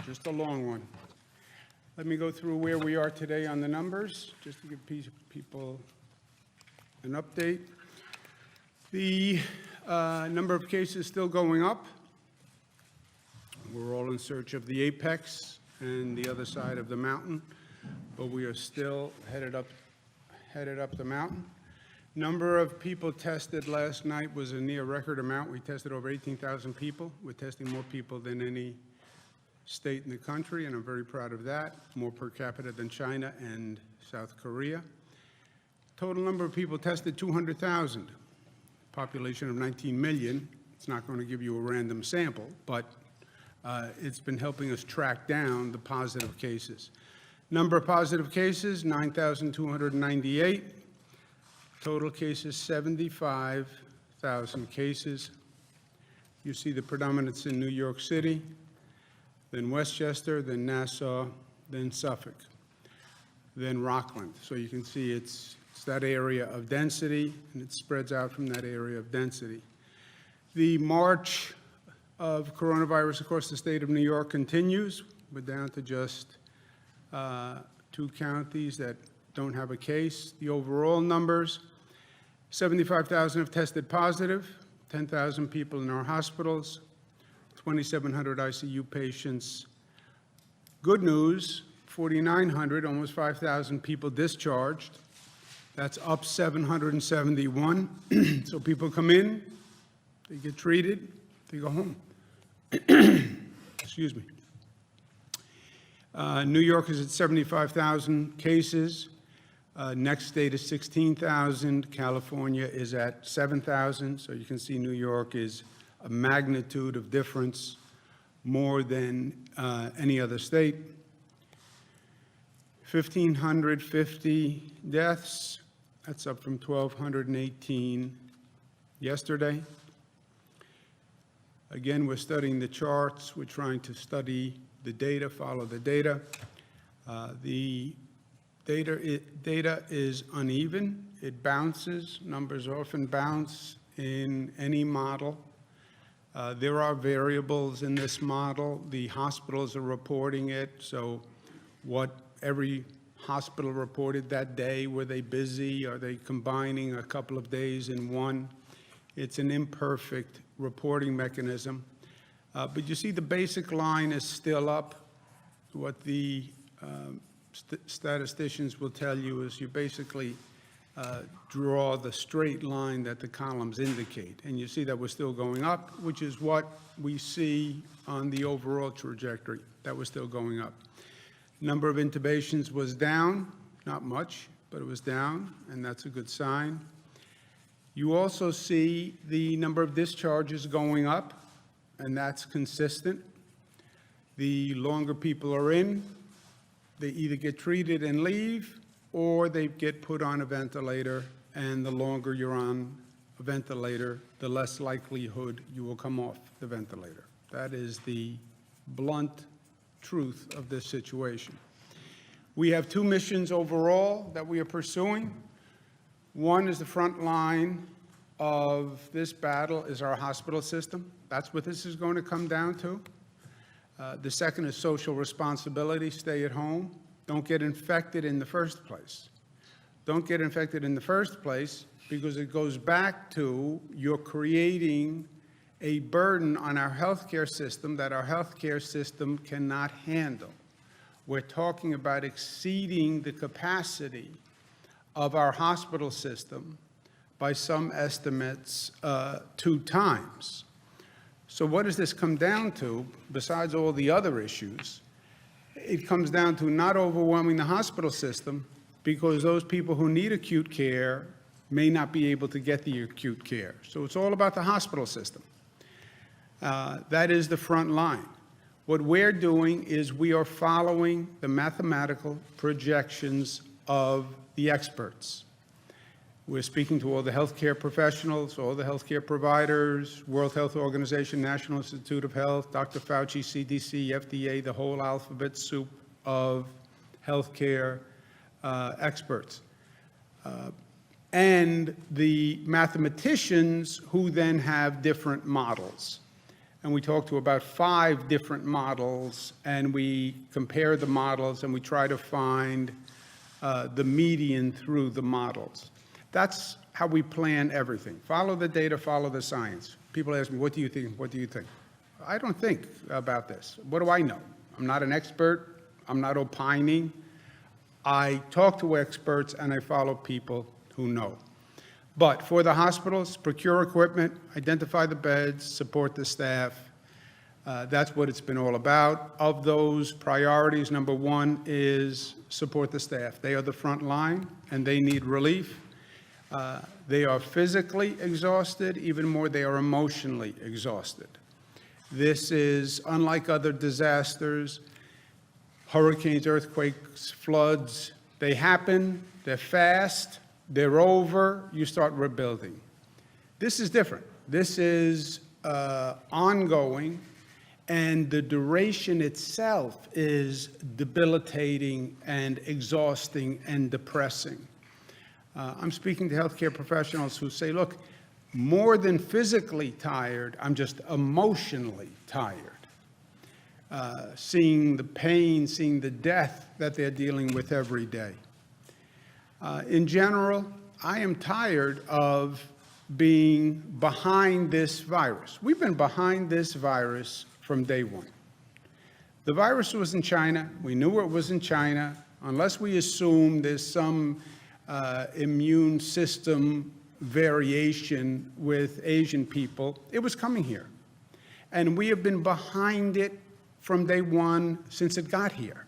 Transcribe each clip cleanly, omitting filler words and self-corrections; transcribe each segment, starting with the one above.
just a long one. Let me go through where we are today on the numbers, just to give people an update. The number of cases still going up. We're all in search of the apex and the other side of the mountain, but we are still headed up the mountain. Number of people tested last night was a near record amount. We tested over 18,000 people. We're testing more people than any state in the country, and I'm very proud of that. More per capita than China and South Korea. Total number of people tested, 200,000. Population of 19 million. It's not going to give you a random sample, but it's been helping us track down the positive cases. Number of positive cases, 9,298. Total cases, 75,000 cases. You see the predominance in New York City, then Westchester, then Nassau, then Suffolk, then Rockland. So you can see it's that area of density, and it spreads out from that area of density. The march of coronavirus across the state of New York continues. We're down to just 2 counties that don't have a case. The overall numbers, 75,000 have tested positive, 10,000 people in our hospitals, 2,700 ICU patients. Good news, 4,900, almost 5,000 people discharged. That's up 771. So people come in, they get treated, they go home. Excuse me. New York is at 75,000 cases. Next state is 16,000. California is at 7,000. So you can see New York is a magnitude of difference more than any other state. 1,550 deaths. That's up from 1,218 yesterday. Again, we're studying the charts. We're trying to study the data, follow the data. The data is uneven. It bounces. Numbers often bounce in any model. There are variables in this model. The hospitals are reporting it. So what every hospital reported that day, were they busy? Are they combining a couple of days in one? It's an imperfect reporting mechanism. But you see the basic line is still up. What the statisticians will tell you is you basically draw the straight line that the columns indicate. And you see that we're still going up, which is what we see on the overall trajectory, that we're still going up. Number of intubations was down, not much, but it was down, and that's a good sign. You also see the number of discharges going up, and that's consistent. The longer people are in, they either get treated and leave, or they get put on a ventilator, and the longer you're on a ventilator, the less likelihood you will come off the ventilator. That is the blunt truth of this situation. We have 2 missions overall that we are pursuing. One is the front line of this battle is our hospital system. That's what this is going to come down to. The second is social responsibility, stay at home. Don't get infected in the first place. Don't get infected in the first place because it goes back to you're creating a burden on our healthcare system that our healthcare system cannot handle. We're talking about exceeding the capacity of our hospital system by some estimates 2 times. So what does this come down to, besides all the other issues? It comes down to not overwhelming the hospital system because those people who need acute care may not be able to get the acute care. So it's all about the hospital system. That is the front line. What we're doing is we are following the mathematical projections of the experts. We're speaking to all the healthcare professionals, all the healthcare providers, World Health Organization, National Institute of Health, Dr. Fauci, CDC, FDA, the whole alphabet soup of healthcare experts. And the mathematicians who then have different models. and we talk to about 5 different models, and we compare the models, and we try to find the median through the models. That's how we plan everything. Follow the data, follow the science. People ask me, what do you think? What do you think? I don't think about this. What do I know? I'm not an expert. I'm not opining. I talk to experts, and I follow people who know. But for the hospitals, procure equipment, identify the beds, support the staff. That's what it's been all about. Of those priorities, number 1 is support the staff. They are the front line, and they need relief. They are physically exhausted. Even more, they are emotionally exhausted. This is unlike other disasters, hurricanes, earthquakes, floods. They happen, they're fast, they're over, you start rebuilding. This is different. This is ongoing, and the duration itself is debilitating and exhausting and depressing. I'm speaking to healthcare professionals who say, look, more than physically tired, I'm just emotionally tired. Seeing the pain, seeing the death that they're dealing with every day. In general, I am tired of being behind this virus. We've been behind this virus from day 1. The virus was in China. We knew it was in China. Unless we assume there's some immune system variation with Asian people, it was coming here. And we have been behind it from day 1 since it got here.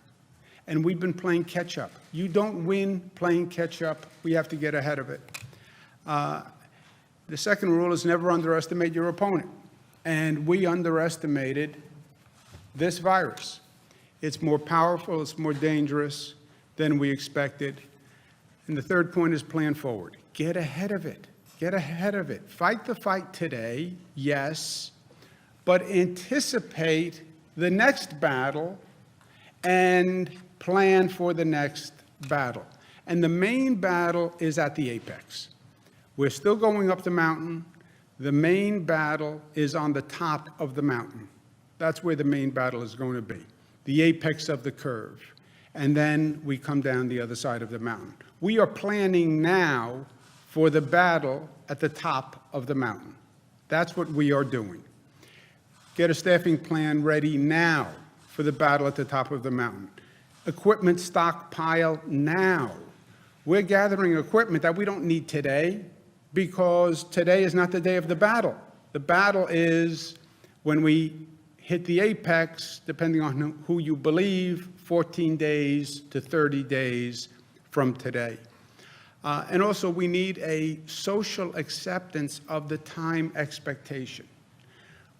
And we've been playing catch up. You don't win playing catch up. We have to get ahead of it. The second rule is never underestimate your opponent. And we underestimated this virus. It's more powerful, it's more dangerous than we expected. And the third point is plan forward. Get ahead of it. Get ahead of it. Fight the fight today, yes, but anticipate the next battle and plan for the next battle. And the main battle is at the apex. We're still going up the mountain. The main battle is on the top of the mountain. That's where the main battle is going to be, the apex of the curve. And then we come down the other side of the mountain. We are planning now for the battle at the top of the mountain. That's what we are doing. Get a staffing plan ready now for the battle at the top of the mountain. Equipment stockpile now. We're gathering equipment that we don't need today because today is not the day of the battle. The battle is when we hit the apex, depending on who you believe, 14 days to 30 days from today. And also, we need a social acceptance of the time expectation.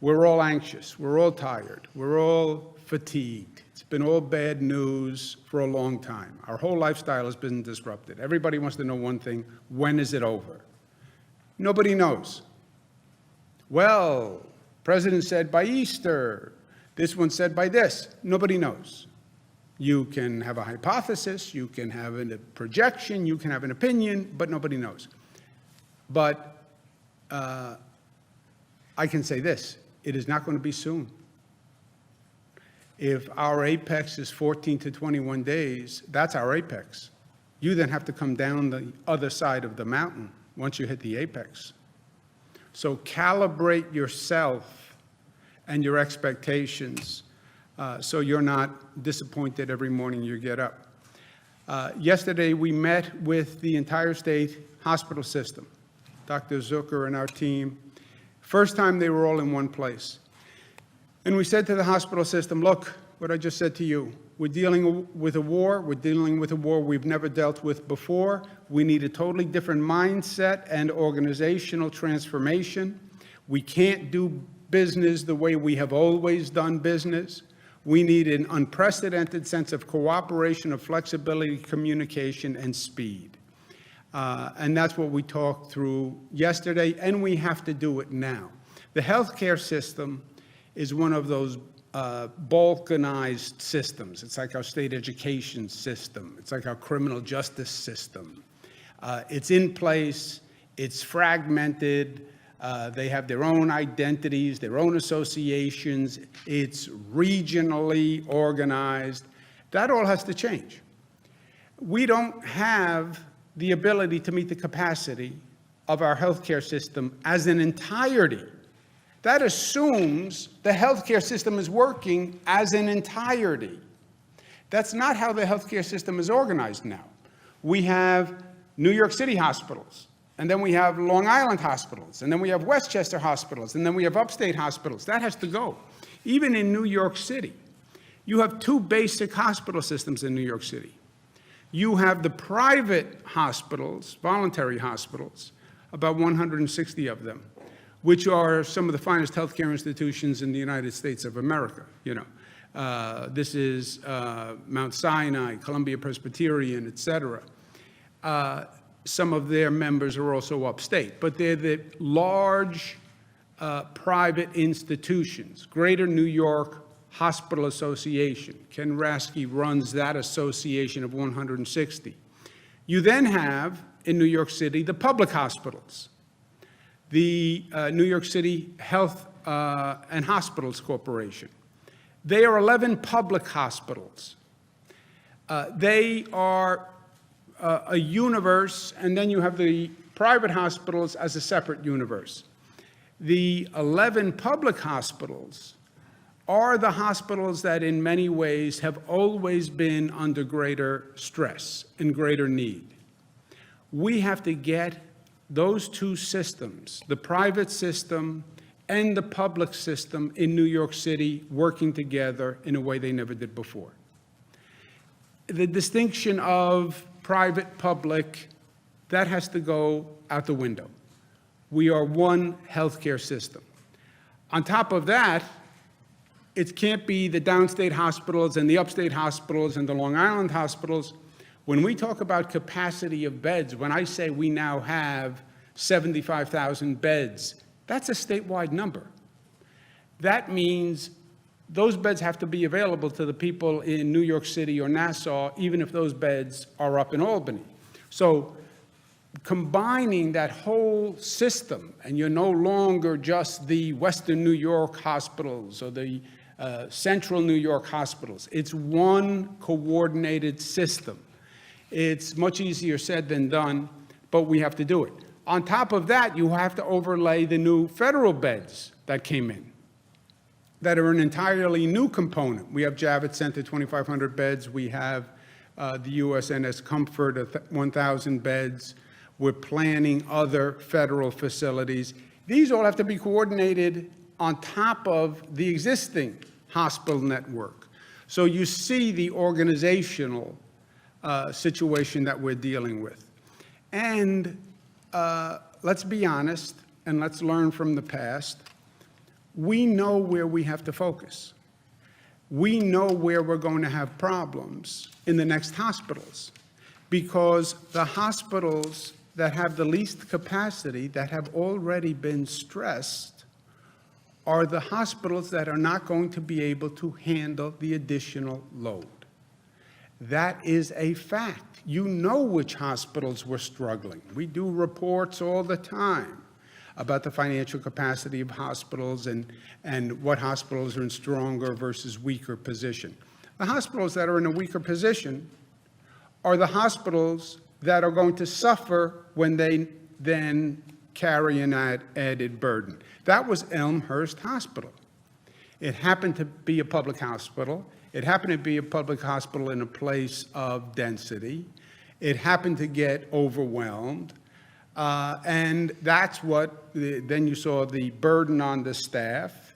We're all anxious. We're all tired. We're all fatigued. It's been all bad news for a long time. Our whole lifestyle has been disrupted. Everybody wants to know one thing: when is it over? Nobody knows. Well, President said by Easter. This one said by this. Nobody knows. You can have a hypothesis, you can have a projection, you can have an opinion, but nobody knows. But I can say this: it is not going to be soon. If our apex is 14 to 21 days, that's our apex. You then have to come down the other side of the mountain once you hit the apex. So calibrate yourself and your expectations so you're not disappointed every morning you get up. Yesterday, we met with the entire state hospital system, Dr. Zucker and our team. First time they were all in one place. And we said to the hospital system, look, what I just said to you, we're dealing with a war. We're dealing with a war we've never dealt with before. We need a totally different mindset and organizational transformation. We can't do business the way we have always done business. We need an unprecedented sense of cooperation, of flexibility, communication, and speed. And that's what we talked through yesterday, and we have to do it now. The healthcare system is one of those balkanized systems. It's like our state education system. It's like our criminal justice system. It's in place. It's fragmented. They have their own identities, their own associations. It's regionally organized. That all has to change. We don't have the ability to meet the capacity of our healthcare system as an entirety. That assumes the healthcare system is working as an entirety. That's not how the healthcare system is organized now. We have New York City hospitals, and then we have Long Island hospitals, and then we have Westchester hospitals, and then we have upstate hospitals. That has to go. Even in New York City, you have two basic hospital systems in New York City. You have the private hospitals, voluntary hospitals, about 160 of them, which are some of the finest healthcare institutions in the United States of America. This is Mount Sinai, Columbia Presbyterian, et cetera. Some of their members are also upstate, but they're the large private institutions. Greater New York Hospital Association. Ken Rasky runs that association of 160. You then have, in New York City, the public hospitals. The New York City Health and Hospitals Corporation. They are 11 public hospitals. They are a universe, and then you have the private hospitals as a separate universe. The 11 public hospitals are the hospitals that in many ways have always been under greater stress and greater need. We have to get those two systems, the private system and the public system in New York City, working together in a way they never did before. The distinction of private, public, that has to go out the window. We are one healthcare system. On top of that, it can't be the downstate hospitals and the upstate hospitals and the Long Island hospitals. When we talk about capacity of beds, when I say we now have 75,000 beds, that's a statewide number. That means those beds have to be available to the people in New York City or Nassau, even if those beds are up in Albany. So combining that whole system, and you're no longer just the Western New York hospitals or the Central New York hospitals. It's one coordinated system. It's much easier said than done, but we have to do it. On top of that, you have to overlay the new federal beds that came in, that are an entirely new component. We have Javits Center, 2,500 beds. We have the USNS Comfort, 1,000 beds. We're planning other federal facilities. These all have to be coordinated on top of the existing hospital network. So you see the organizational situation that we're dealing with. And let's be honest, and let's learn from the past. We know where we have to focus. We know where we're going to have problems in the next hospitals, because the hospitals that have the least capacity, that have already been stressed, are the hospitals that are not going to be able to handle the additional load. That is a fact. You know which hospitals were struggling. We do reports all the time about the financial capacity of hospitals and what hospitals are in stronger versus weaker position. The hospitals that are in a weaker position are the hospitals that are going to suffer when they then carry an added burden. That was Elmhurst Hospital. It happened to be a public hospital. It happened to be a public hospital in a place of density. It happened to get overwhelmed. And that's what, then you saw the burden on the staff.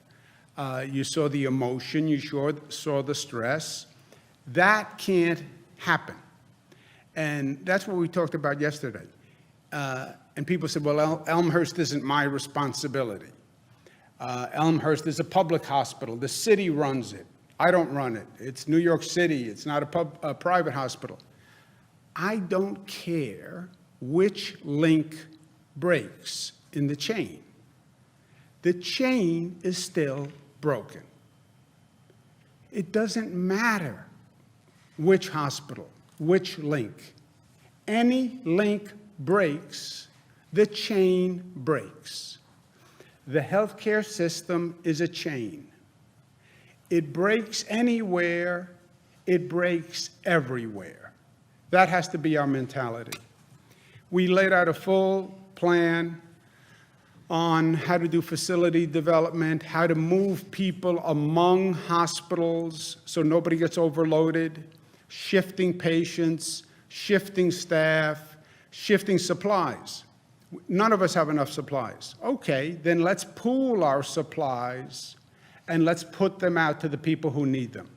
You saw the emotion. You saw the stress. That can't happen. And that's what we talked about yesterday. And people said, well, Elmhurst isn't my responsibility. Elmhurst is a public hospital. The city runs it. I don't run it. It's New York City. It's not a private hospital. I don't care which link breaks in the chain. The chain is still broken. It doesn't matter which hospital, which link. Any link breaks, the chain breaks. The healthcare system is a chain. It breaks anywhere, it breaks everywhere. That has to be our mentality. We laid out a full plan on how to do facility development, how to move people among hospitals so nobody gets overloaded, shifting patients, shifting staff, shifting supplies. None of us have enough supplies. Okay, then let's pool our supplies and let's put them out to the people who need them.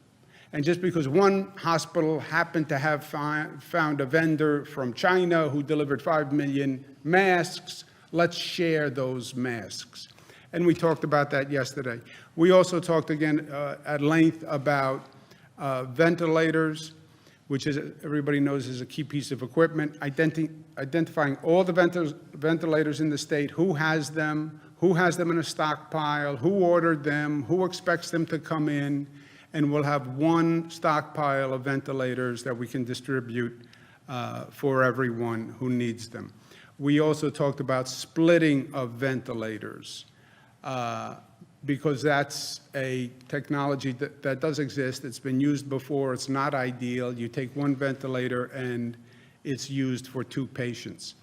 And just because one hospital happened to have found a vendor from China who delivered 5 million masks, let's share those masks. And we talked about that yesterday. We also talked again at length about ventilators, which is, everybody knows, is a key piece of equipment, identifying all the ventilators in the state, who has them in a stockpile, who ordered them, who expects them to come in, and we'll have one stockpile of ventilators that we can distribute for everyone who needs them. We also talked about splitting of ventilators, because that's a technology that does exist. It's been used before. It's not ideal. You take one ventilator and it's used for 2 patients.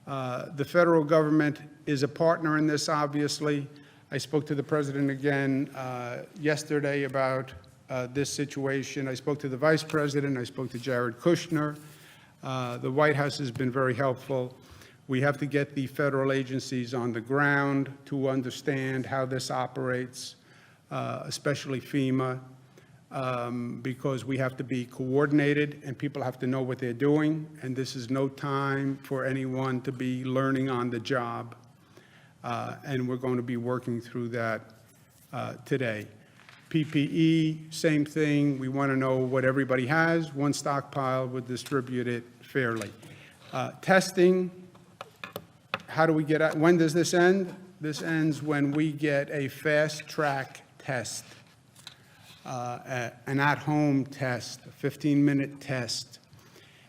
The federal government is a partner in this, obviously. I spoke to the president again yesterday about this situation. I spoke to the vice president. I spoke to Jared Kushner. The White House has been very helpful. We have to get the federal agencies on the ground to understand how this operates, especially FEMA, because we have to be coordinated and people have to know what they're doing. And this is no time for anyone to be learning on the job. And we're going to be working through that today. PPE, same thing. We want to know what everybody has. One stockpile, we'll distribute it fairly. Testing. How do we get out? When does this end? This ends when we get a fast-track test, an at-home test, a 15-minute test,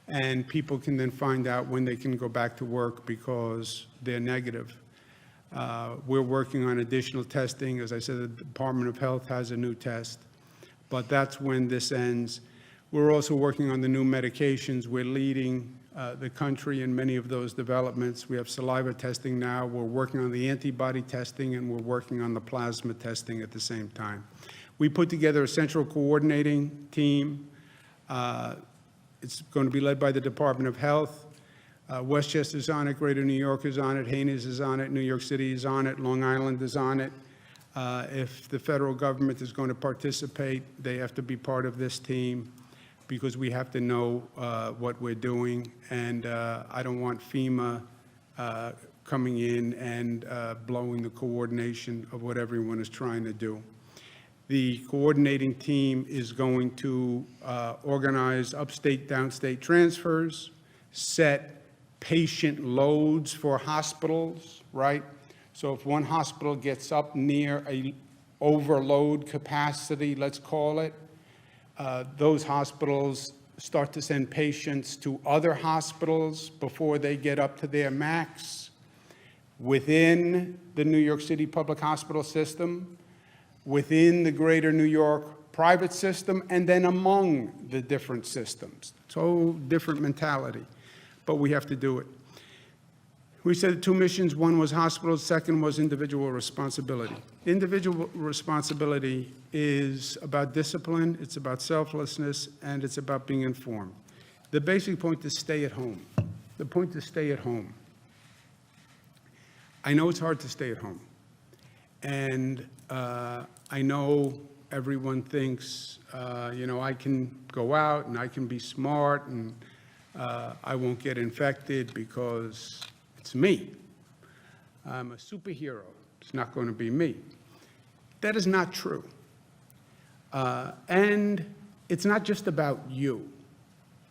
and people can then find out when they can go back to work because they're negative. We're working on additional testing. As I said, the Department of Health has a new test, but that's when this ends. We're also working on the new medications. We're leading the country in many of those developments. We have saliva testing now. We're working on the antibody testing, and we're working on the plasma testing at the same time. We put together a central coordinating team. It's going to be led by the Department of Health. Westchester's on it, Greater New York is on it, Haines is on it, New York City is on it, Long Island is on it. If the federal government is going to participate, they have to be part of this team, because we have to know what we're doing, and I don't want FEMA coming in and blowing the coordination of what everyone is trying to do. The coordinating team is going to organize upstate, downstate transfers, set patient loads for hospitals, right? So if one hospital gets up near a overload capacity, let's call it, those hospitals start to send patients to other hospitals before they get up to their max within the New York City public hospital system, within the Greater New York private system, and then among the different systems. So different mentality, but we have to do it. We said 2 missions. One was hospitals, second was individual responsibility. Individual responsibility is about discipline, it's about selflessness, and it's about being informed. The basic point is stay at home. The point is stay at home. I know it's hard to stay at home. And I know everyone thinks, I can go out and I can be smart and I won't get infected because it's me. I'm a superhero. It's not going to be me. That is not true. And it's not just about you.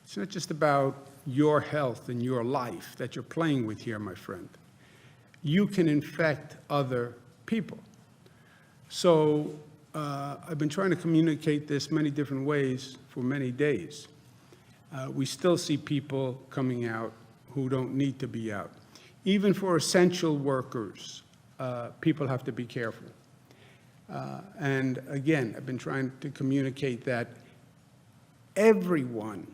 It's not just about your health and your life that you're playing with here, my friend. You can infect other people. So I've been trying to communicate this many different ways for many days. We still see people coming out who don't need to be out. Even for essential workers, people have to be careful. And again, I've been trying to communicate that everyone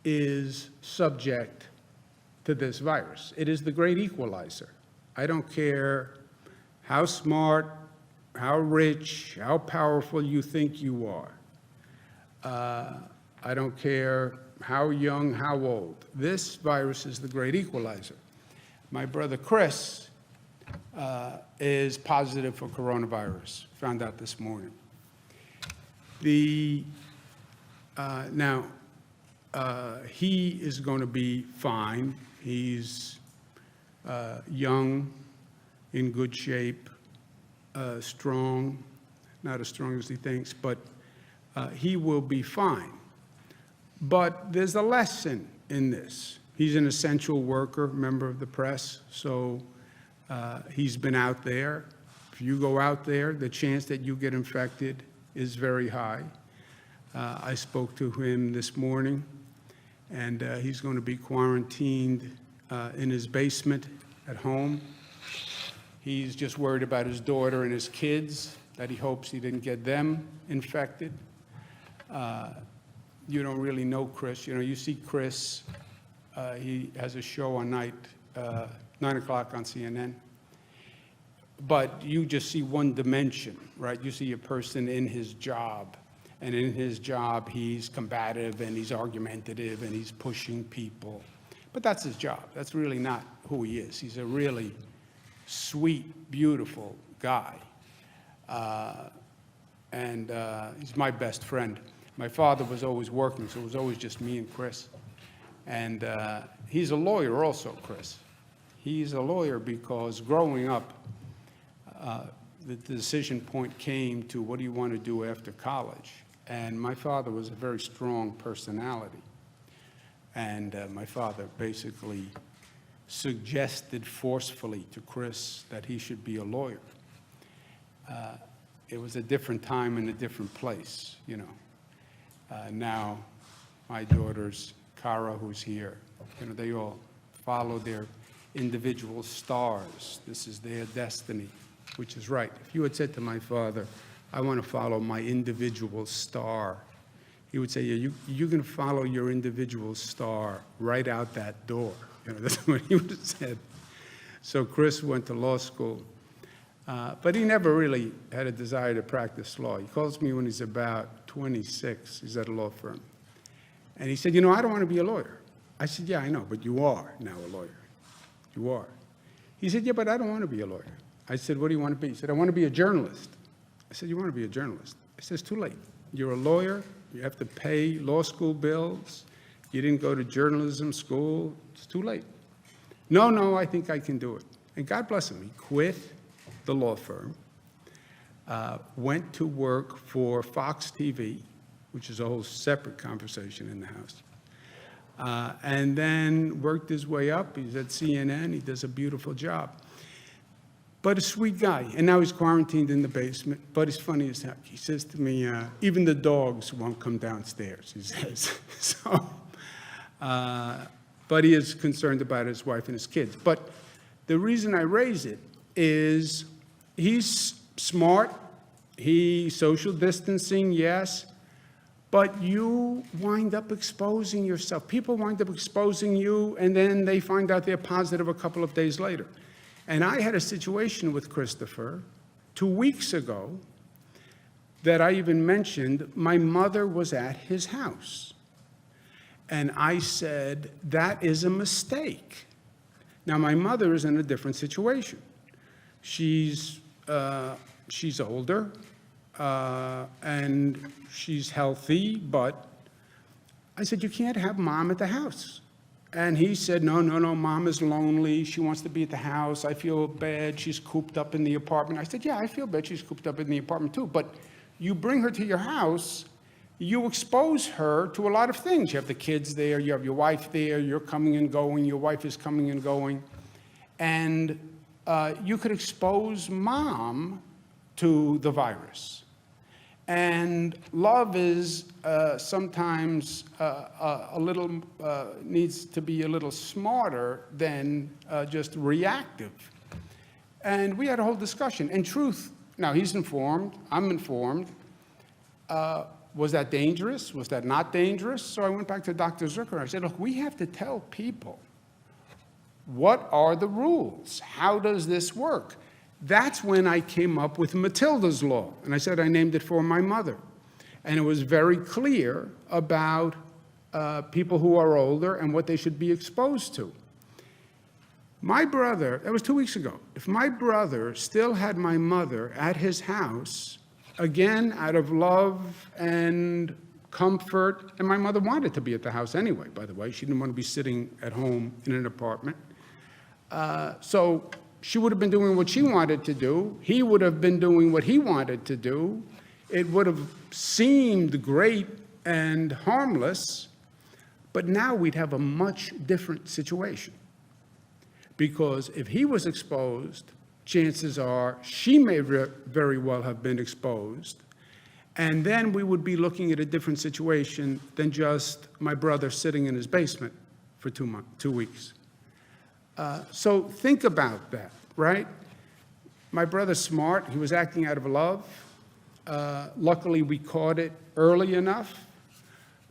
is subject to this virus. It is the great equalizer. I don't care how smart, how rich, how powerful you think you are. I don't care how young, how old. This virus is the great equalizer. My brother Chris is positive for coronavirus, found out this morning. Now, he is going to be fine. He's young, in good shape, strong, not as strong as he thinks, but he will be fine. But there's a lesson in this. He's an essential worker, member of the press, so he's been out there. If you go out there, the chance that you get infected is very high. I spoke to him this morning, and he's going to be quarantined in his basement at home. He's just worried about his daughter and his kids, that he hopes he didn't get them infected. You don't really know Chris. You know, you see Chris, he has a show on 9 o'clock on CNN. But you just see one dimension, right? You see a person in his job. And in his job, he's combative and he's argumentative and he's pushing people. But that's his job. That's really not who he is. He's a really sweet, beautiful guy. And he's my best friend. My father was always working, so it was always just me and Chris. And he's a lawyer also, Chris. He's a lawyer because growing up, the decision point came to what do you want to do after college? And my father was a very strong personality. And my father basically suggested forcefully to Chris that he should be a lawyer. It was a different time and a different place, you know. Now, my daughters, Cara, who's here, you know, they all follow their individual stars. This is their destiny, which is right. If you had said to my father, I want to follow my individual star, he would say, yeah, you're going to follow your individual star right out that door. You know, that's what he would have said. So Chris went to law school, but he never really had a desire to practice law. He calls me when he's about 26. He's at a law firm. And he said, you know, I don't want to be a lawyer. I said, yeah, I know, but you are now a lawyer. You are. He said, yeah, but I don't want to be a lawyer. I said, what do you want to be? He said, I want to be a journalist. I said, you want to be a journalist? I said, it's too late. You're a lawyer. You have to pay law school bills. You didn't go to journalism school. It's too late. No, I think I can do it. And God bless him. He quit the law firm, went to work for Fox TV, which is a whole separate conversation in the House, and then worked his way up. He's at CNN. He does a beautiful job. But a sweet guy. And now he's quarantined in the basement. But he's funny as heck. He says to me, even the dogs won't come downstairs, he says. So, but he is concerned about his wife and his kids. But the reason I raise it is he's smart. He's social distancing, yes. But you wind up exposing yourself. People wind up exposing you, and then they find out they're positive a couple of days later. And I had a situation with Christopher 2 weeks ago that I even mentioned. My mother was at his house. And I said, that is a mistake. Now, my mother is in a different situation. She's older, and she's healthy, but I said, you can't have mom at the house. And he said, no, mom is lonely. She wants to be at the house. I feel bad. She's cooped up in the apartment. I said, yeah, I feel bad she's cooped up in the apartment too. But you bring her to your house, you expose her to a lot of things. You have the kids there. You have your wife there. You're coming and going. Your wife is coming and going. And you could expose mom to the virus. And love is sometimes a little, needs to be a little smarter than just reactive. And we had a whole discussion. And truth, now he's informed, I'm informed. Was that dangerous? Was that not dangerous? So I went back to Dr. Zucker. I said, look, we have to tell people, what are the rules? How does this work? That's when I came up with Matilda's Law. And I said I named it for my mother. And it was very clear about people who are older and what they should be exposed to. My brother, that was 2 weeks ago, if my brother still had my mother at his house, again, out of love and comfort, and my mother wanted to be at the house anyway, by the way. She didn't want to be sitting at home in an apartment. So she would have been doing what she wanted to do. He would have been doing what he wanted to do. It would have seemed great and harmless, but now we'd have a much different situation. Because if he was exposed, chances are she may very well have been exposed, and then we would be looking at a different situation than just my brother sitting in his basement for 2 weeks. So think about that, right? My brother's smart. He was acting out of love. Luckily, we caught it early enough.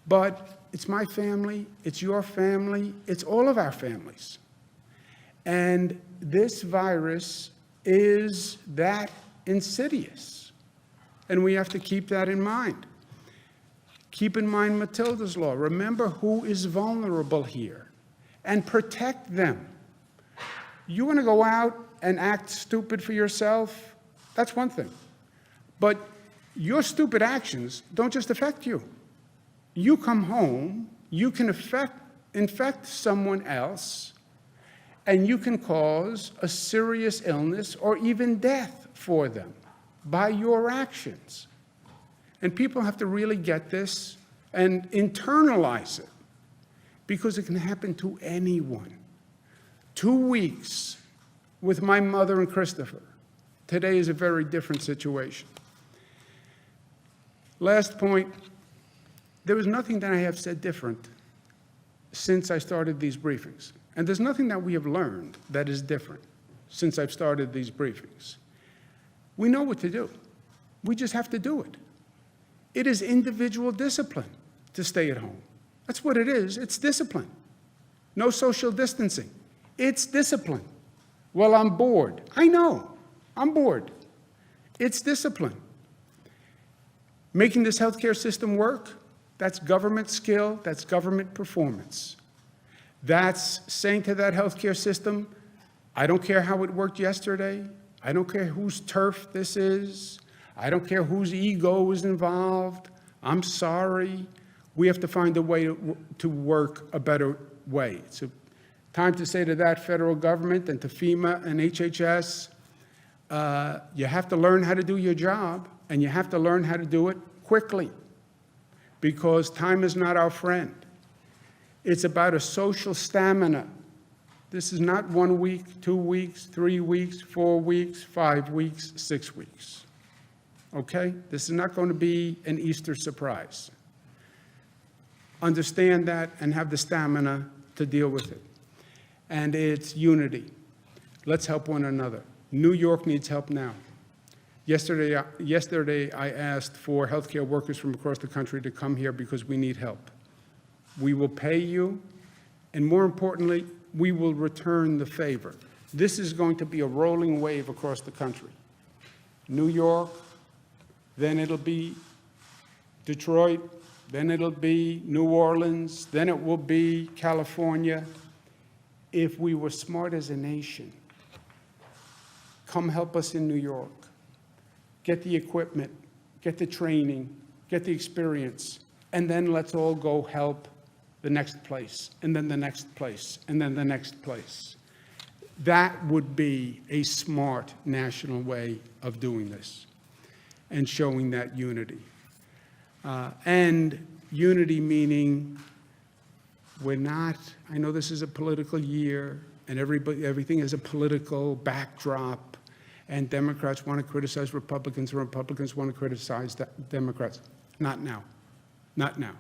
But it's my family. It's your family. It's all of our families. And this virus is that insidious. And we have to keep that in mind. Keep in mind Matilda's Law. Remember who is vulnerable here and protect them. You want to go out and act stupid for yourself? That's one thing. But your stupid actions don't just affect you. You come home, you can infect someone else, and you can cause a serious illness or even death for them by your actions. And people have to really get this and internalize it, because it can happen to anyone. 2 weeks with my mother and Christopher. Today is a very different situation. Last point, there was nothing that I have said different since I started these briefings. And there's nothing that we have learned that is different since I've started these briefings. We know what to do. We just have to do it. It is individual discipline to stay at home. That's what it is. It's discipline. No social distancing. It's discipline. Well, I'm bored. I know. I'm bored. It's discipline. Making this healthcare system work, that's government skill, that's government performance. That's saying to that healthcare system, I don't care how it worked yesterday. I don't care whose turf this is. I don't care whose ego is involved. I'm sorry. We have to find a way to work a better way. It's time to say to that federal government and to FEMA and HHS, you have to learn how to do your job, and you have to learn how to do it quickly, because time is not our friend. It's about a social stamina. This is not 1 week, 2 weeks, 3 weeks, 4 weeks, 5 weeks, 6 weeks. Okay? This is not going to be an Easter surprise. Understand that and have the stamina to deal with it. And it's unity. Let's help one another. New York needs help now. Yesterday, I asked for healthcare workers from across the country to come here because we need help. We will pay you, and more importantly, we will return the favor. This is going to be a rolling wave across the country. New York, then it'll be Detroit, then it'll be New Orleans, then it will be California. If we were smart as a nation, come help us in New York. Get the equipment, get the training, get the experience, and then let's all go help the next place, and then the next place, and then the next place. That would be a smart national way of doing this and showing that unity. And unity meaning we're not, I know this is a political year, and everything is a political backdrop, and Democrats want to criticize Republicans, and Republicans want to criticize Democrats. Not now. Not now.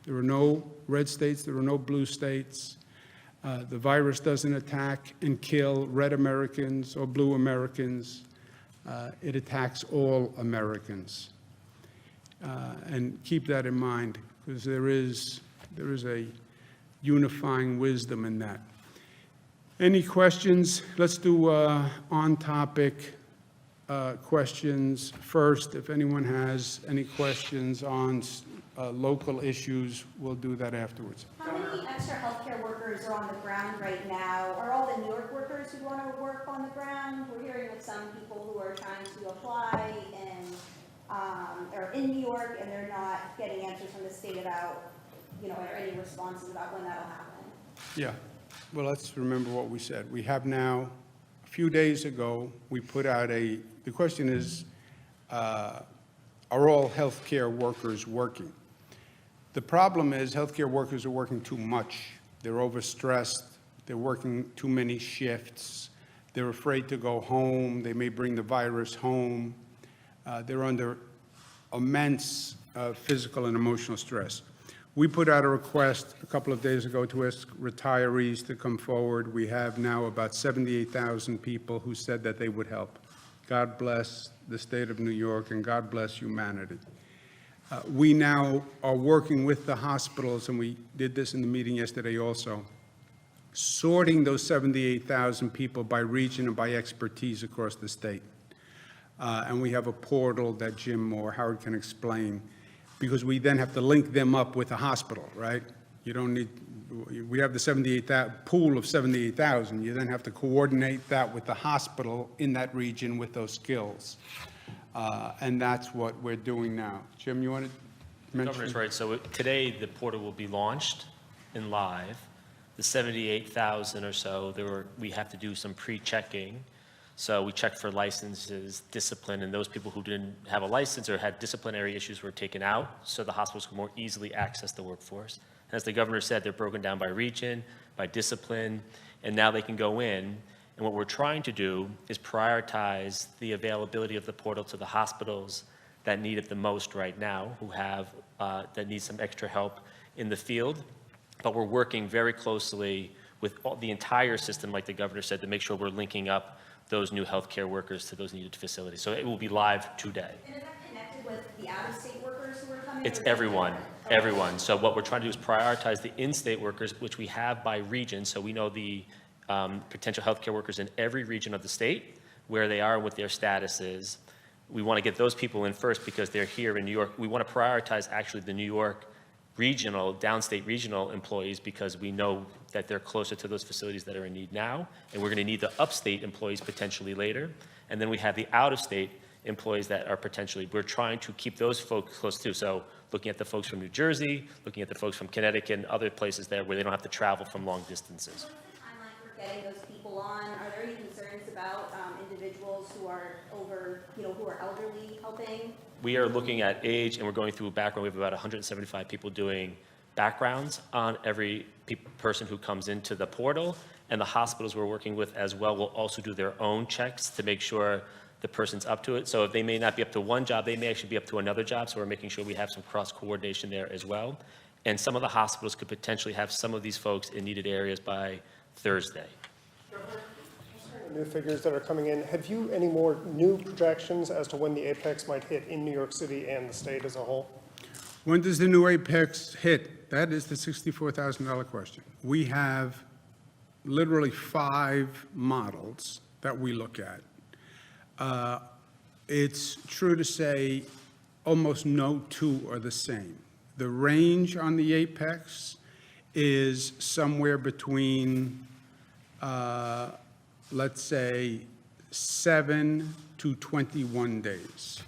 There are no red states. There are no blue states. The virus doesn't attack and kill red Americans or blue Americans. It attacks all Americans. And keep that in mind, because there is a unifying wisdom in that. Any questions? Let's do on-topic questions first. If anyone has any questions on local issues, we'll do that afterwards. How many extra healthcare workers are on the ground right now? Are all the New York workers who want to work on the ground? We're hearing of some people who are trying to apply and are in New York and they're not getting answers from the state about, or any responses about when that'll happen. Yeah. Well, let's remember what we said. We have now, a few days ago, we put out the question is, are all healthcare workers working? The problem is healthcare workers are working too much. They're overstressed. They're working too many shifts. They're afraid to go home. They may bring the virus home. They're under immense physical and emotional stress. We put out a request a couple of days ago to ask retirees to come forward. We have now about 78,000 people who said that they would help. God bless the state of New York and God bless humanity. We now are working with the hospitals, and we did this in the meeting yesterday also, sorting those 78,000 people by region and by expertise across the state. And we have a portal that Jim or Howard can explain, because we then have to link them up with the hospital, right? You don't need, we have the 78,000 pool of 78,000. You then have to coordinate that with the hospital in that region with those skills. And that's what we're doing now. Jim, you want to mention? Governor's right. So today, the portal will be launched and live. The 78,000 or so, we have to do some pre-checking. So we checked for licenses, discipline, and those people who didn't have a license or had disciplinary issues were taken out, so the hospitals could more easily access the workforce. And as the governor said, they're broken down by region, by discipline, and now they can go in. And what we're trying to do is prioritize the availability of the portal to the hospitals that need it the most right now, who have, that need some extra help in the field. But we're working very closely with the entire system, like the governor said, to make sure we're linking up those new healthcare workers to those needed facilities. So it will be live today. And is that connected with the out-of-state workers who are coming? It's everyone, everyone. So what we're trying to do is prioritize the in-state workers, which we have by region. So we know the potential healthcare workers in every region of the state, where they are and what their status is. We want to get those people in first because they're here in New York. We want to prioritize actually the New York regional, downstate regional employees, because we know that they're closer to those facilities that are in need now, and we're going to need the upstate employees potentially later. And then we have the out-of-state employees that are potentially, we're trying to keep those folks close too. So looking at the folks from New Jersey, looking at the folks from Connecticut and other places there where they don't have to travel from long distances. What's the timeline for getting those people on? Are there any concerns about individuals who are over, who are elderly helping? We are looking at age, and we're going through a background. We have about 175 people doing backgrounds on every person who comes into the portal, and the hospitals we're working with as well will also do their own checks to make sure the person's up to it. So if they may not be up to one job, they may actually be up to another job, so we're making sure we have some cross-coordination there as well. And some of the hospitals could potentially have some of these folks in needed areas by Thursday. New figures that are coming in. Have you any more new projections as to when the apex might hit in New York City and the state as a whole? When does the new apex hit? That is the $64,000 question. We have literally 5 models that we look at. It's true to say almost no two are the same. The range on the apex is somewhere between, let's say, 7 to 21 days.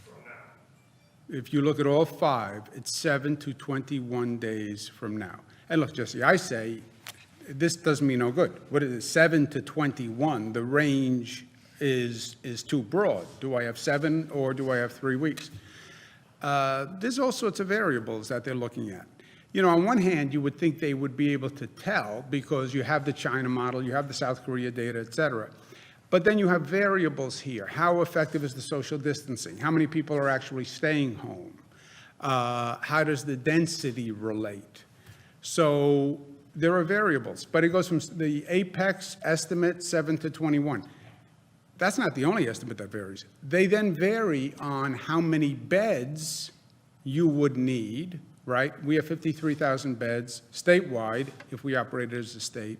If you look at all 5, it's 7 to 21 days from now. And look, Jesse, I say, this does me no good. What is it, 7 to 21? The range is too broad. Do I have 7 or do I have 3 weeks? There's all sorts of variables that they're looking at. On one hand, you would think they would be able to tell because you have the China model, you have the South Korea data, et cetera. But then you have variables here. How effective is the social distancing? How many people are actually staying home? How does the density relate? So there are variables, but it goes from the apex estimate 7 to 21. That's not the only estimate that varies. They then vary on how many beds you would need, right? We have 53,000 beds statewide if we operated as a state.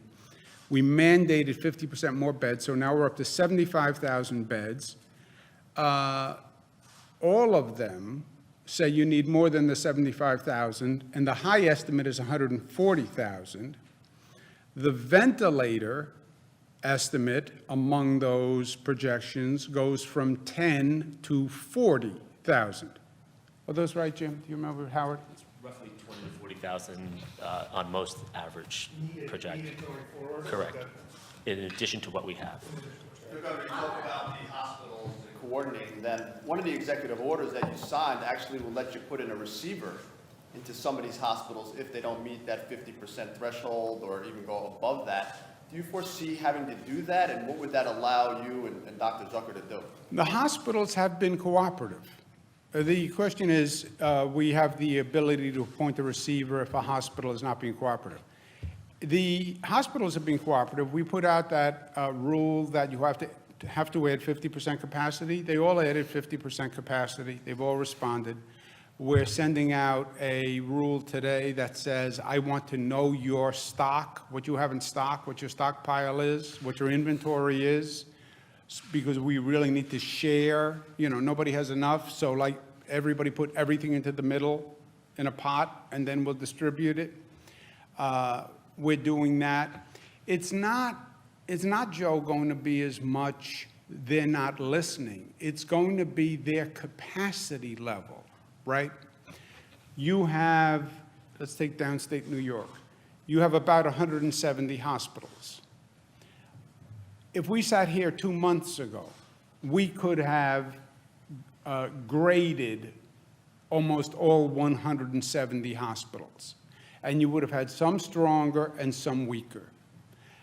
We mandated 50% more beds, so now we're up to 75,000 beds. All of them say you need more than the 75,000, and the high estimate is 140,000. The ventilator estimate among those projections goes from 10 to 40,000. Are those right, Jim? Do you remember, Howard? Roughly 20 to 40,000 on most average projected. Correct. In addition to what we have. You're going to talk about the hospitals and coordinating them. One of the executive orders that you signed actually will let you put in a receiver into some of these hospitals if they don't meet that 50% threshold or even go above that. Do you foresee having to do that, and what would that allow you and Dr. Zucker to do? The hospitals have been cooperative. The question is, we have the ability to appoint a receiver if a hospital is not being cooperative. The hospitals have been cooperative. We put out that rule that you have to add 50% capacity. They all added 50% capacity. They've all responded. We're sending out a rule today that says, I want to know your stock, what you have in stock, what your stockpile is, what your inventory is, because we really need to share. You know, nobody has enough, so like everybody put everything into the middle in a pot, and then we'll distribute it. We're doing that. It's not, Joe, going to be as much they're not listening. It's going to be their capacity level, right? You have, let's take downstate New York. You have about 170 hospitals. If we sat here 2 months ago, we could have graded almost all 170 hospitals. And you would have had some stronger and some weaker.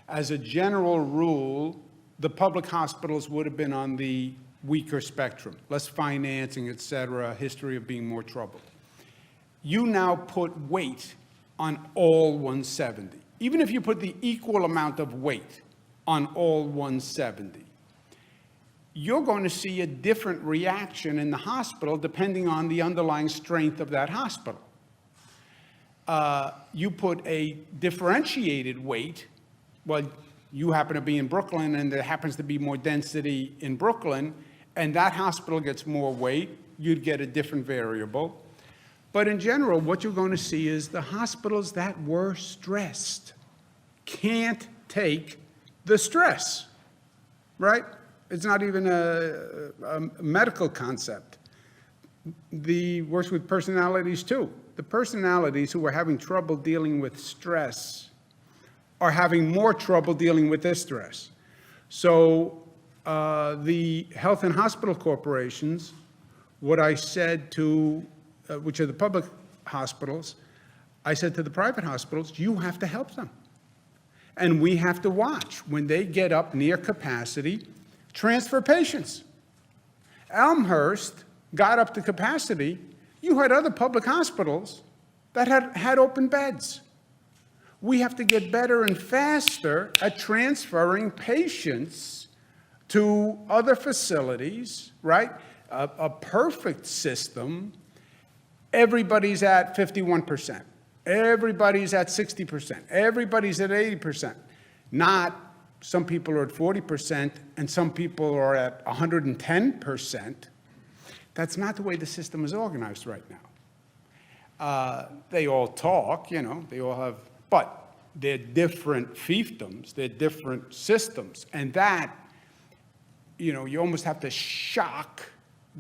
As a general rule, the public hospitals would have been on the weaker spectrum, less financing, et cetera, history of being more troubled. You now put weight on all 170. Even if you put the equal amount of weight on all 170, you're going to see a different reaction in the hospital depending on the underlying strength of that hospital. You put a differentiated weight, well, you happen to be in Brooklyn and there happens to be more density in Brooklyn, and that hospital gets more weight, you'd get a different variable. But in general, what you're going to see is the hospitals that were stressed can't take the stress, right? It's not even a medical concept. The works with personalities too. The personalities who are having trouble dealing with stress are having more trouble dealing with this stress. So the health and hospital corporations, what I said to, which are the public hospitals, I said to the private hospitals, you have to help them. And we have to watch when they get up near capacity, transfer patients. Elmhurst got up to capacity. You had other public hospitals that had open beds. We have to get better and faster at transferring patients to other facilities, right? A perfect system, everybody's at 51%. Everybody's at 60%. Everybody's at 80%. Not some people are at 40% and some people are at 110%. That's not the way the system is organized right now. They all talk, you know, they all have, but they're different fiefdoms, they're different systems. And that, you know, you almost have to shock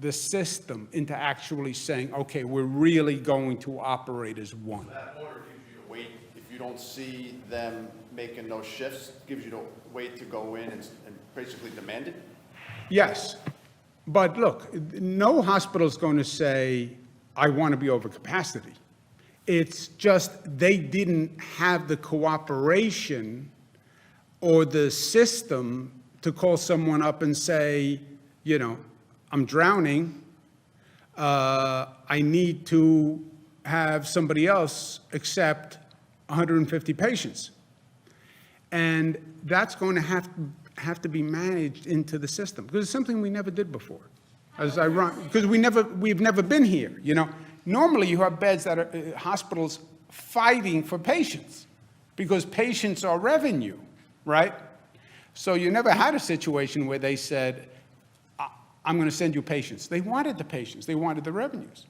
the system into actually saying, okay, we're really going to operate as one. That order gives you the weight, if you don't see them making those shifts, gives you the weight to go in and basically demand it? Yes, but look, no hospital is going to say, I want to be over capacity. It's just they didn't have the cooperation or the system to call someone up and say, you know, I'm drowning. I need to have somebody else accept 150 patients. And that's going to have to be managed into the system, because it's something we never did before. As I run, because we've never been here, you know? Normally, you have beds that are, hospitals fighting for patients, because patients are revenue, right? So you never had a situation where they said, I'm going to send you patients. They wanted the patients, they wanted the revenues.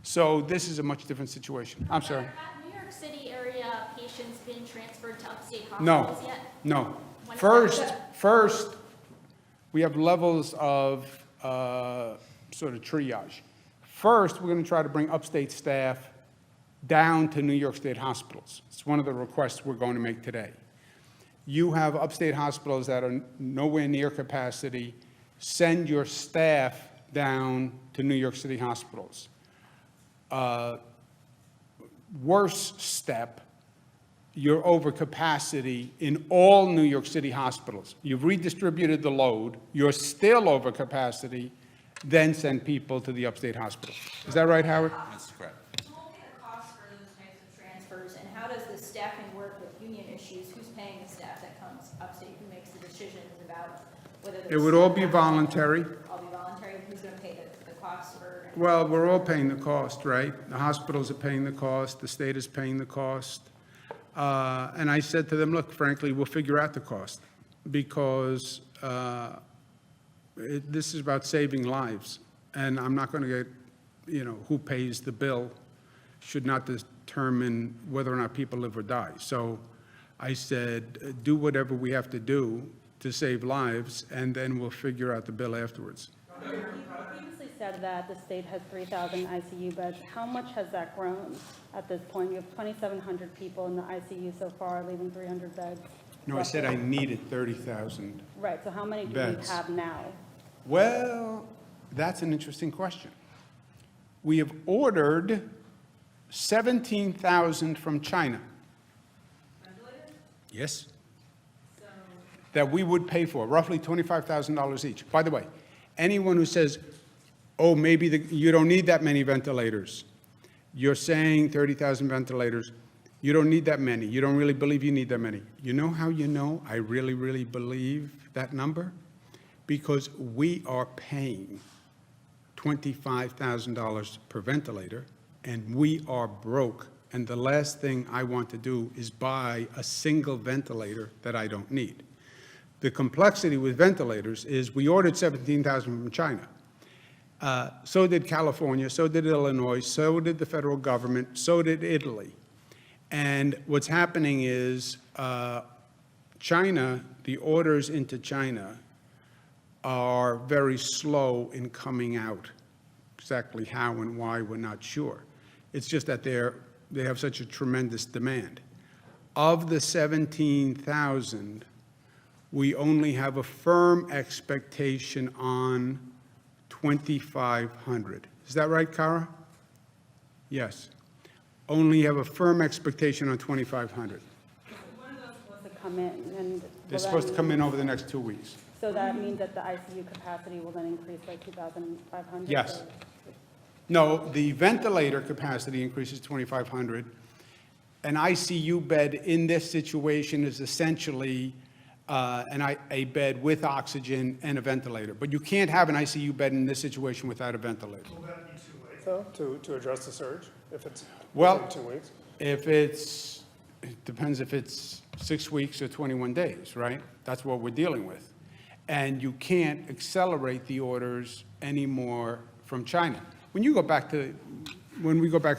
So this is a much different situation. I'm sorry. Have New York City area patients been transferred to upstate No, hospitals yet? no. When is First, we have levels of sort of triage. First, we're going to try to bring upstate staff down to New York State hospitals. It's one of the requests we're going to make today. You have upstate hospitals that are nowhere near capacity. Send your staff down to New York City hospitals. Worst step, you're over capacity in all New York City hospitals. You've redistributed the load, you're still over capacity, then send people to the upstate hospital. Is that right, Howard? That's correct. Who will pay the cost for those types of transfers, and how does the staffing work with union issues? Who's paying the staff that comes upstate? Who makes the decisions about whether It would all be voluntary. All be voluntary? Who's going to pay the cost for? Well, we're all paying the cost, right? The hospitals are paying the cost, the state is paying the cost. And I said to them, look, frankly, we'll figure out the cost, because this is about saving lives. And I'm not going to get, you know, who pays the bill should not determine whether or not people live or die. So I said, do whatever we have to do to save lives, and then we'll figure out the bill afterwards. You previously said that the state has 3,000 ICU beds. How much has that grown at this point? You have 2,700 people in the ICU so far, leaving 300 beds. No, I said I needed 30,000. Right, so how many do we Beds. have now? Well, that's an interesting question. We have ordered 17,000 from China. Yes. That we would pay for, roughly $25,000 each. By the way, anyone who says, oh, maybe you don't need that many ventilators, you're saying 30,000 ventilators, you don't need that many. You don't really believe you need that many. You know how you know I really, really believe that number? Because we are paying $25,000 per ventilator, and we are broke. And the last thing I want to do is buy a single ventilator that I don't need. The complexity with ventilators is we ordered 17,000 from China. So did California, so did Illinois, so did the federal government, so did Italy. And what's happening is China, the orders into China are very slow in coming out. Exactly how and why, we're not sure. It's just that they have such a tremendous demand. Of the 17,000, we only have a firm expectation on 2,500. Is that right, Kara? Yes. Only have a firm expectation on 2,500. When are those supposed to come in? And They're supposed to come in over the next 2 weeks. So that means that the ICU capacity will then increase by 2,500? Yes. or- No, the ventilator capacity increases 2,500. An ICU bed in this situation is essentially a bed with oxygen and a ventilator. But you can't have an ICU bed in this situation without a ventilator. Will that be too late, though, to address the surge, if it's Well- within 2 weeks? It depends if it's 6 weeks or 21 days, right? That's what we're dealing with. And you can't accelerate the orders anymore from China. When we go back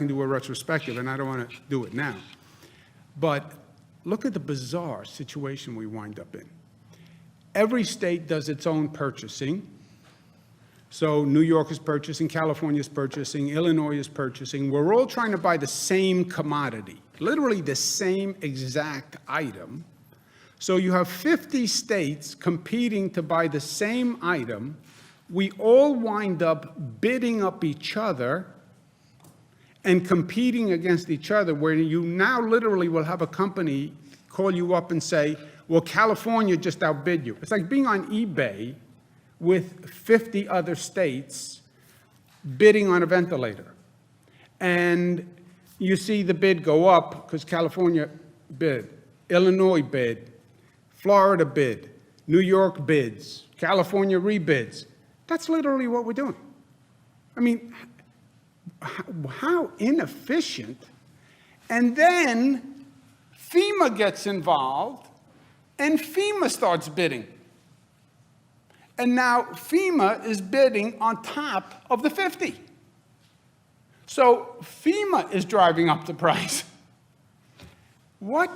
and do a retrospective, and I don't want to do it now, but look at the bizarre situation we wind up in. Every state does its own purchasing. So New York is purchasing, California is purchasing, Illinois is purchasing. We're all trying to buy the same commodity, literally the same exact item. So you have 50 states competing to buy the same item. We all wind up bidding up each other and competing against each other, where you now literally will have a company call you up and say, well, California just outbid you. It's like being on eBay with 50 other states bidding on a ventilator. And you see the bid go up because California bid, Illinois bid, Florida bid, New York bids, California rebids. That's literally what we're doing. I mean, how inefficient. And then FEMA gets involved and FEMA starts bidding. And now FEMA is bidding on top of the 50. So FEMA is driving up the price. What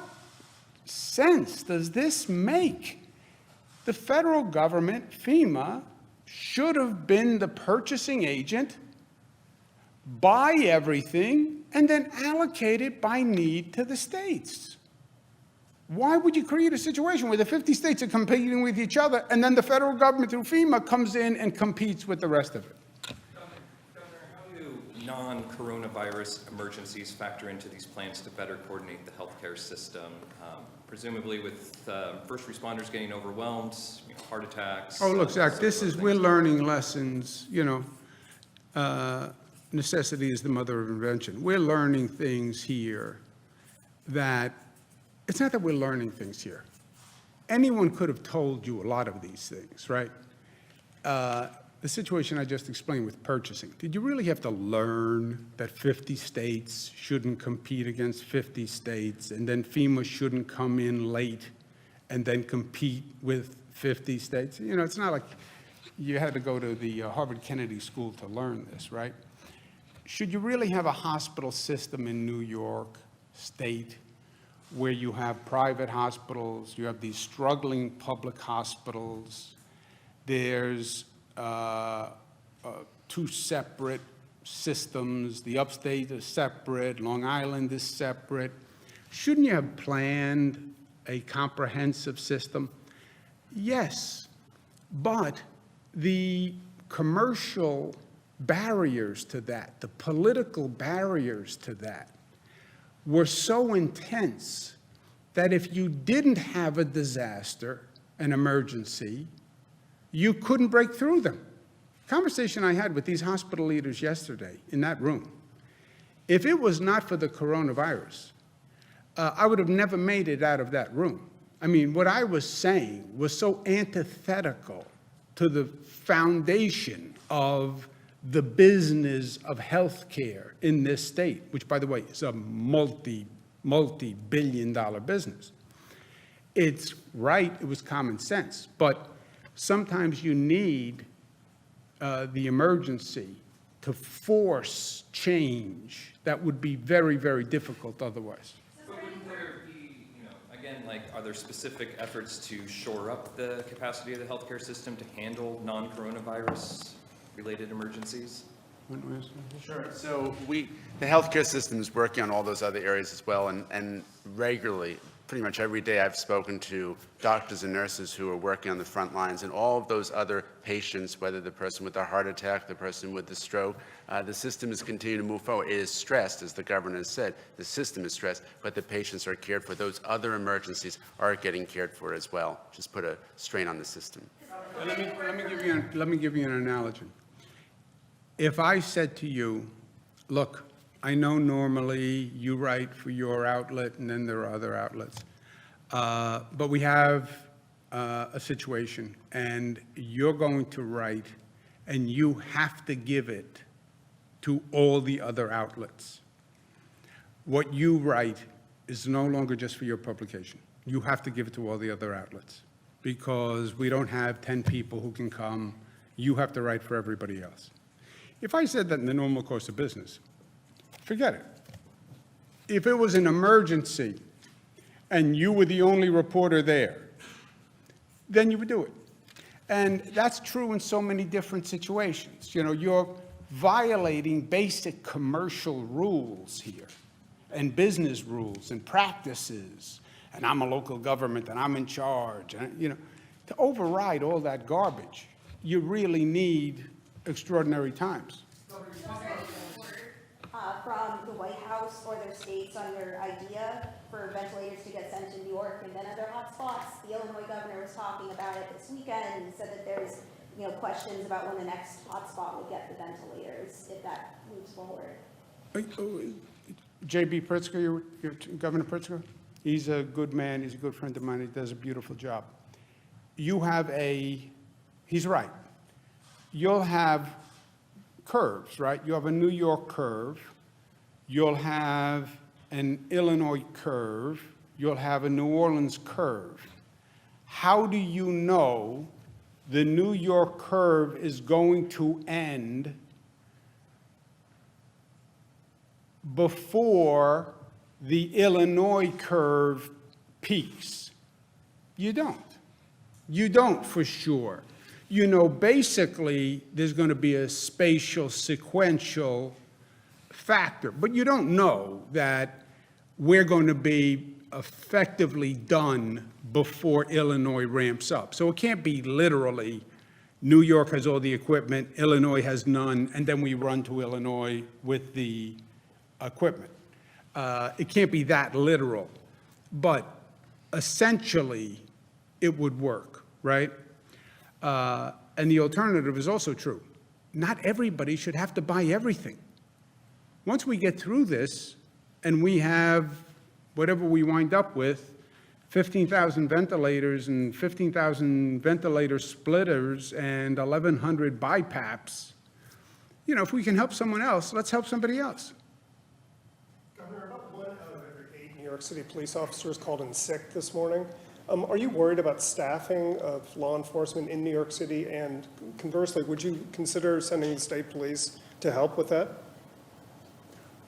sense does this make? The federal government, FEMA, should have been the purchasing agent, buy everything, and then allocate it by need to the states. Why would you create a situation where the 50 states are competing with each other, and then the federal government through FEMA comes in and competes with the rest of it? Governor, how do non-coronavirus emergencies factor into these plans to better coordinate the healthcare system? Presumably with first responders getting overwhelmed, heart attacks. Oh, look, Zach, we're things. learning lessons, necessity is the mother of invention. We're learning things here that, it's not that we're learning things here. Anyone could have told you a lot of these things, right? The situation I just explained with purchasing, did you really have to learn that 50 states shouldn't compete against 50 states, and then FEMA shouldn't come in late and then compete with 50 states? It's not like you had to go to the Harvard Kennedy School to learn this, right? Should you really have a hospital system in New York State where you have private hospitals, you have these struggling public hospitals, there's two separate systems, the upstate is separate, Long Island is separate. Shouldn't you have planned a comprehensive system? Yes, but the commercial barriers to that, the political barriers to that, were so intense that if you didn't have a disaster, an emergency, you couldn't break through them. Conversation I had with these hospital leaders yesterday in that room, if it was not for the coronavirus, I would have never made it out of that room. I mean, what I was saying was so antithetical to the foundation of the business of healthcare in this state, which, by the way, is a multi-billion-dollar business. It's right, it was common sense, but sometimes you need the emergency to force change that would be very, very difficult otherwise. But wouldn't there be, again, are there specific efforts to shore up the capacity of the healthcare system to handle non-coronavirus related emergencies? Sure. So the healthcare system is working on all those other areas as well, and regularly, pretty much every day, I've spoken to doctors and nurses who are working on the front lines, and all of those other patients, whether the person with the heart attack, the person with the stroke, the system is continuing to move forward. It is stressed, as the governor has said. The system is stressed, but the patients are cared for. Those other emergencies are getting cared for as well. Just put a strain on the system. Let me give you an analogy. If I said to you, look, I know normally you write for your outlet and then there are other outlets, but we have a situation and you're going to write and you have to give it to all the other outlets. What you write is no longer just for your publication. You have to give it to all the other outlets because we don't have 10 people who can come. You have to write for everybody else. If I said that in the normal course of business, forget it. If it was an emergency and you were the only reporter there, then you would do it. And that's true in so many different situations. You're violating basic commercial rules here and business rules and practices. And I'm a local government and I'm in charge. And, to override all that garbage, you really need extraordinary times. From the White House or their states on your idea for ventilators to get sent to New York and then other hotspots. The Illinois governor was talking about it this weekend and said that there's, questions about when the next hotspot will get the ventilators if that moves forward. J.B. Pritzker, Governor Pritzker, he's a good man, he's a good friend of mine, he does a beautiful job. You have he's right. You'll have curves, right? You have a New York curve, you'll have an Illinois curve, you'll have a New Orleans curve. How do you know the New York curve is going to end before the Illinois curve peaks? You don't. You don't for sure. You know, basically, there's going to be a spatial sequential factor, but you don't know that we're going to be effectively done before Illinois ramps up. So it can't be literally New York has all the equipment, Illinois has none, and then we run to Illinois with the equipment. It can't be that literal, but essentially it would work, right? And the alternative is also true. Not everybody should have to buy everything. Once we get through this and we have whatever we wind up with, 15,000 ventilators and 15,000 ventilator splitters and 1,100 BiPAPs, you know, if we can help someone else, let's help somebody else. Governor, about 1 out of every 8 New York City police officers called in sick this morning. Are you worried about staffing of law enforcement in New York City? And conversely, would you consider sending the state police to help with that?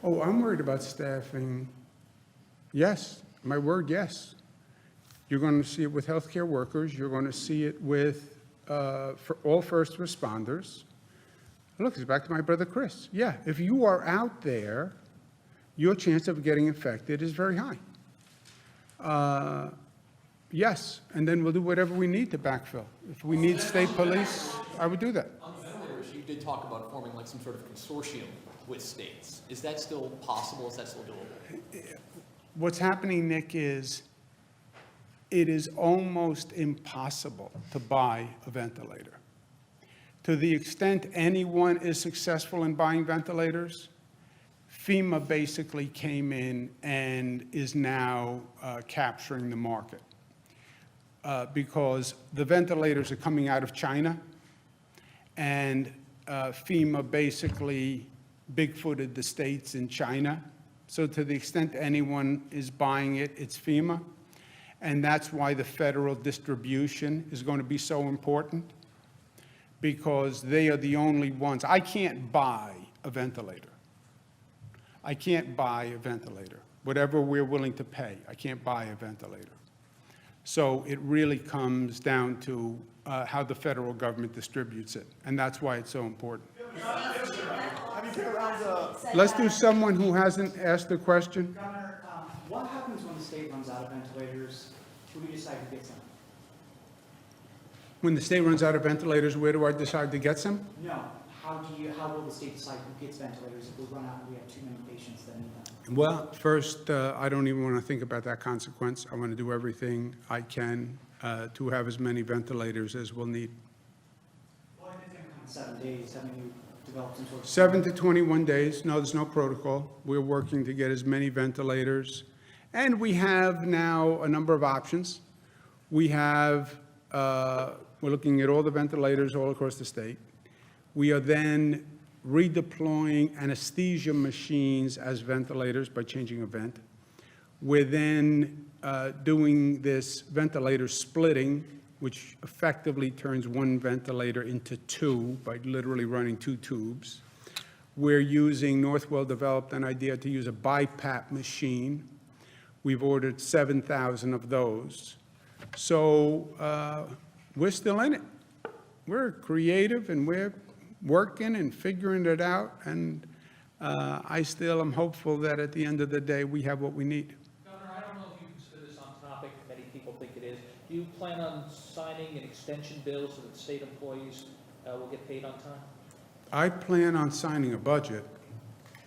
Oh, I'm worried about staffing. Yes, my word, yes. You're going to see it with healthcare workers. You're going to see it with for all first responders. Look, it's back to my brother Chris. Yeah, if you are out there, your chance of getting infected is very high. Yes, and then we'll do whatever we need to backfill. If we need state police, I would do that. On the ventilators, you did talk about forming like some sort of consortium with states. Is that still possible? Is that still doable? What's happening, Nick, is it is almost impossible to buy a ventilator. To the extent anyone is successful in buying ventilators, FEMA basically came in and is now capturing the market. Because the ventilators are coming out of China, and FEMA basically bigfooted the states in China. So to the extent anyone is buying it, it's FEMA. And that's why the federal distribution is going to be so important, because they are the only ones. I can't buy a ventilator. I can't buy a ventilator. Whatever we're willing to pay, I can't buy a ventilator. So it really comes down to how the federal government distributes it, and that's why it's so important. Let's do someone who hasn't asked a question. Governor, what happens when the state runs out of ventilators? Who do you decide to get some? When the state runs out of ventilators, where do I decide to get some? No. How will the state decide who gets ventilators if we run out and we have too many patients that need them? Well, first, I don't even want to think about that consequence. I want to do everything I can to have as many ventilators as we'll need. Well, I think it's going to come in 7 days. Haven't you developed some sort of... 7 to 21 days. No, there's no protocol. We're working to get as many ventilators. And we have now a number of options. We have, we're looking at all the ventilators all across the state. We are then redeploying anesthesia machines as ventilators by changing a vent. We're then doing this ventilator splitting, which effectively turns one ventilator into two by literally running two tubes. We're using, Northwell developed an idea to use a BiPAP machine. We've ordered 7,000 of those. So we're still in it. We're creative and we're working and figuring it out, and I still am hopeful that at the end of the day, we have what we need. Governor, I don't know if you consider this on topic, many people think it is. Do you plan on signing an extension bill so that state employees will get paid on time? I plan on signing a budget.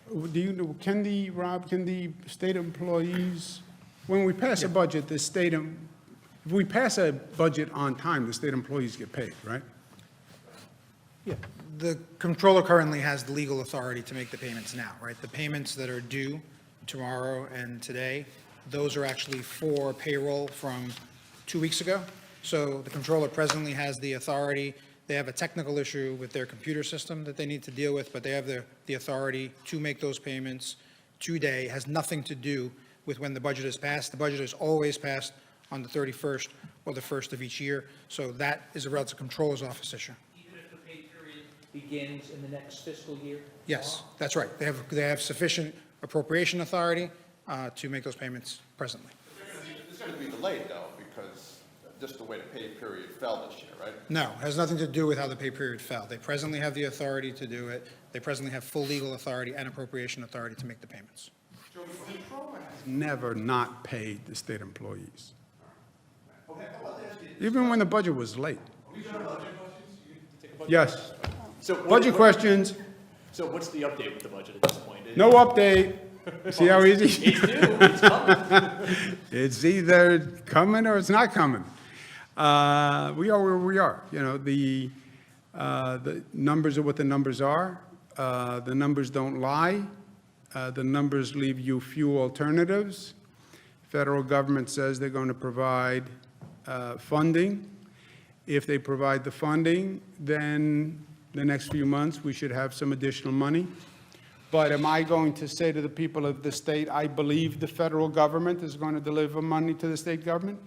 Do you know, Rob, can the state employees, when we pass a budget, if we pass a budget on time, the state employees get paid, right? Yeah, the controller currently has the legal authority to make the payments now, right? The payments that are due tomorrow and today. Those are actually for payroll from 2 weeks ago. So the controller presently has the authority. They have a technical issue with their computer system that they need to deal with, but they have the authority to make those payments today. It has nothing to do with when the budget is passed. The budget is always passed on the 31st or the 1st of each year. So that is a relative controller's office issue. Even if the pay period begins in the next fiscal year? Yes, that's right. They have sufficient appropriation authority to make those payments presently. It's going to be delayed though, because just the way the pay period fell this year, right? No, it has nothing to do with how the pay period fell. They presently have the authority to do it. They presently have full legal authority and appropriation authority to make the payments. Never not paid the state employees. Even when the budget was late. Yes. So what- Budget questions, So what's the update with the budget at this point? no update. See how easy? It's due, it's coming. It's either coming or it's not coming. We are where we are. You know, the numbers are what the numbers are. The numbers don't lie. The numbers leave you few alternatives. Federal government says they're going to provide funding. If they provide the funding, then the next few months, we should have some additional money. But am I going to say to the people of the state, I believe the federal government is going to deliver money to the state government?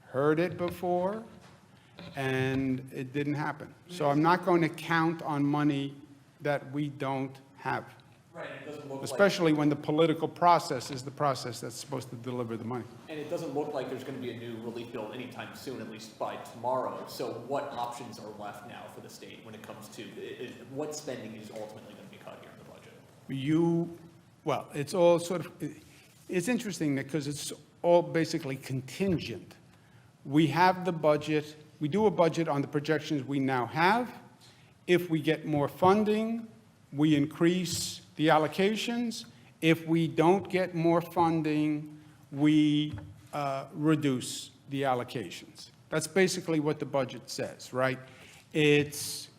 Heard it before, and it didn't happen. So I'm not going to count on money that we don't have. Right, and it doesn't look like, Especially when the political process is the process that's supposed to deliver the money. and it doesn't look like there's gonna be a new relief bill anytime soon, at least by tomorrow. So what options are left now for the state when it comes to, what spending is ultimately gonna be cut here in the budget? Well, it's all sort of, it's interesting because it's all basically contingent. We have the budget, we do a budget on the projections we now have. If we get more funding, we increase the allocations. If we don't get more funding, we reduce the allocations. That's basically what the budget says, right? It's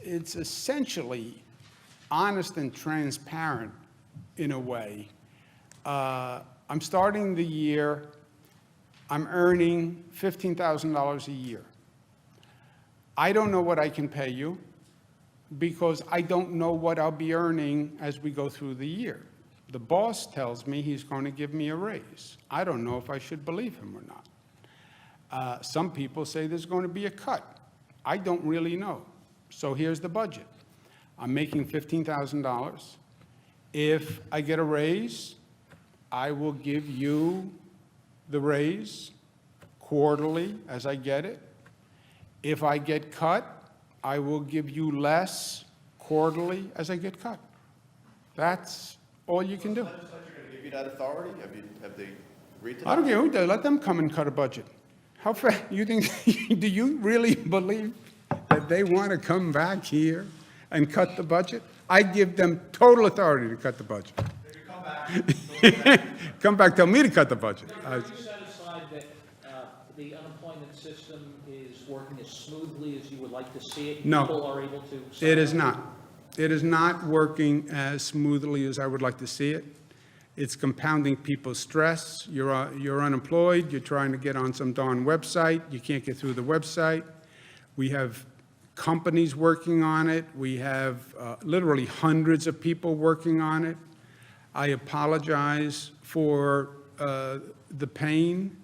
essentially honest and transparent in a way. I'm starting the year, I'm earning $15,000 a year. I don't know what I can pay you because I don't know what I'll be earning as we go through the year. The boss tells me he's going to give me a raise. I don't know if I should believe him or not. Some people say there's going to be a cut. I don't really know. So here's the budget. I'm making $15,000. If I get a raise, I will give you the raise quarterly as I get it. If I get cut, I will give you less quarterly as I get cut. That's all you can do. Is the legislature going to give you that authority? Have they agreed to that? I don't care who does, let them come and cut a budget. How fast, you think, do you really believe that they want to come back here and cut the budget? I give them total authority to cut the budget. Come back, tell me to cut the budget. Are you satisfied that the unemployment system is working as smoothly as you would like to see it? No. People are able to. It is not. It is not working as smoothly as I would like to see it. It's compounding people's stress. You're unemployed, you're trying to get on some darn website, you can't get through the website. We have companies working on it. We have literally hundreds of people working on it. I apologize for the pain.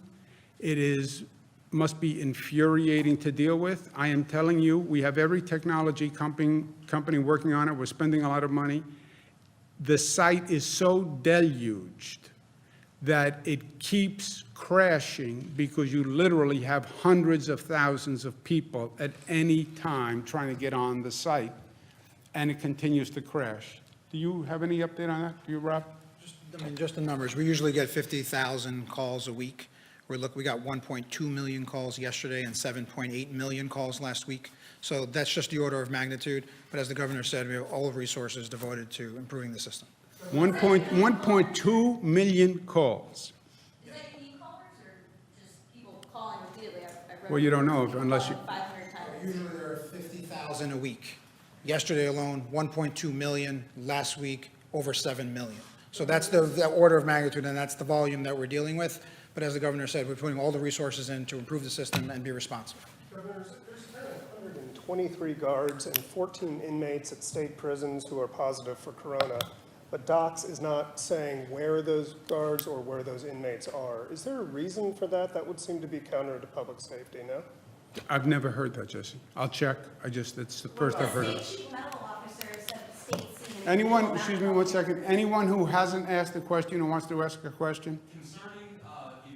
It must be infuriating to deal with. I am telling you, we have every technology company working on it. We're spending a lot of money. The site is so deluged that it keeps crashing because you literally have hundreds of thousands of people at any time trying to get on the site, and it continues to crash. Do you have any update on that? Do you, Rob? Just the numbers. We usually get 50,000 calls a week. We got 1.2 million calls yesterday and 7.8 million calls last week. So that's just the order of magnitude. But as the governor said, we have all resources devoted to improving the system. 1.2 million calls. Is that unique callers or just people calling repeatedly? Well, you don't know unless you. 500 times. Usually there are 50,000 a week. Yesterday alone, 1.2 million. Last week, over 7 million. So that's the order of magnitude, and that's the volume that we're dealing with. But as the governor said, we're putting all the resources in to improve the system and be responsive. Governor, there's currently 123 guards and 14 inmates at state prisons who are positive for corona, but Docs is not saying where those guards or where those inmates are. Is there a reason for that? That would seem to be counter to public safety, no? I've never heard that, Jesse. I'll check. It's the first I've heard of The it. state chief medical officer said the state's seen an Anyone, equal excuse me amount one of- second, anyone who hasn't asked a question or wants to ask a question? Concerning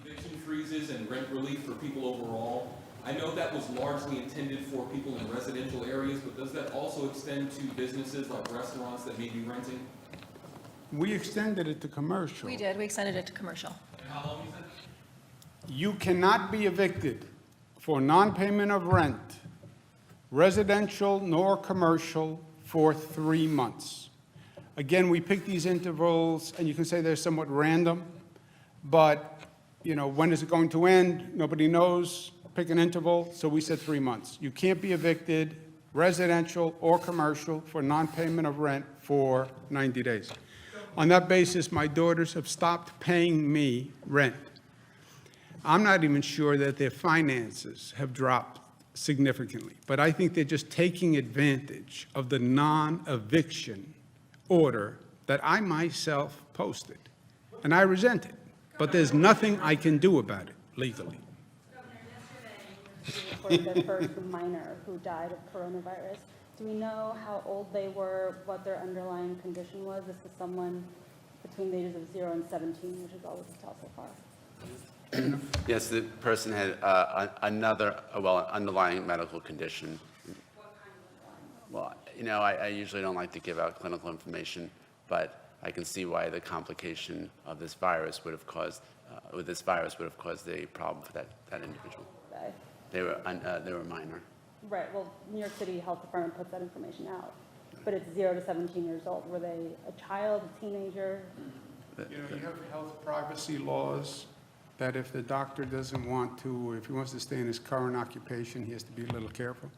eviction freezes and rent relief for people overall, I know that was largely intended for people in residential areas, but does that also extend to businesses like restaurants that may be renting? We extended it to commercial. We did, we extended it to commercial. And how long is that? You cannot be evicted for non-payment of rent, residential nor commercial, for 3 months. Again, we pick these intervals, and you can say they're somewhat random, but, when is it going to end? Nobody knows. Pick an interval, so we said 3 months. You can't be evicted, residential or commercial, for non-payment of rent for 90 days. On that basis, my daughters have stopped paying me rent. I'm not even sure that their finances have dropped significantly, but I think they're just taking advantage of the non-eviction order that I myself posted. And I resent it, but there's nothing I can do about it legally. Reported their first minor who died of coronavirus. Do we know how old they were, what their underlying condition was? This was someone between the ages of 0 and 17, which is all we can tell so far. Yes, the person had an underlying medical condition. Well, I usually don't like to give out clinical information, but I can see why the complication of this virus would have caused, a problem for that individual. Right. They were minor. Right, well, New York City Health Department puts that information out, but it's 0 to 17 years old. Were they a child, a teenager? You have health privacy laws that if the doctor doesn't want to, or if he wants to stay in his current occupation, he has to be a little careful.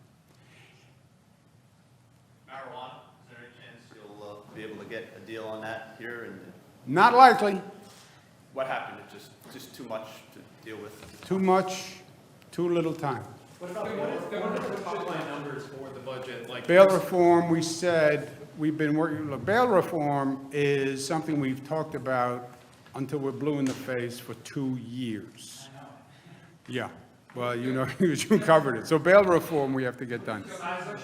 Marijuana, is there any chance you'll be able to get a deal on that here? And Not likely. what happened? It's just too much to deal with? Too much, too little time. What are the top line numbers for the budget? Like Bail reform, we said, we've been working, look, bail reform is something we've talked about until we're blue in the face for 2 years. Yeah, well, you covered it. So bail reform, we have to get done.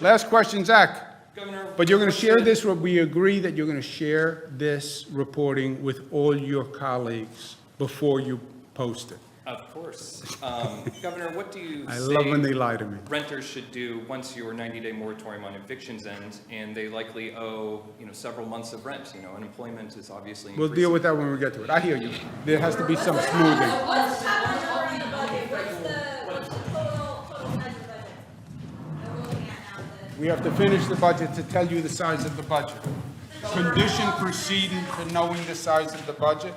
Last question, Zach. Governor. But you're going to share this, we agree that you're going to share this reporting with all your colleagues before you post it. Of course. Governor, what do you I say love when they lie to me. renters should do once your 90-day moratorium on evictions ends and they likely owe, several months of rent? Unemployment is obviously We'll deal with that when we get to it. I hear you. There has to be some smoothing. Let's talk about the budget. What's the total size of the budget that we're looking at now? We have to finish the budget to tell you the size of the budget. Condition proceeding to knowing the size of the budget,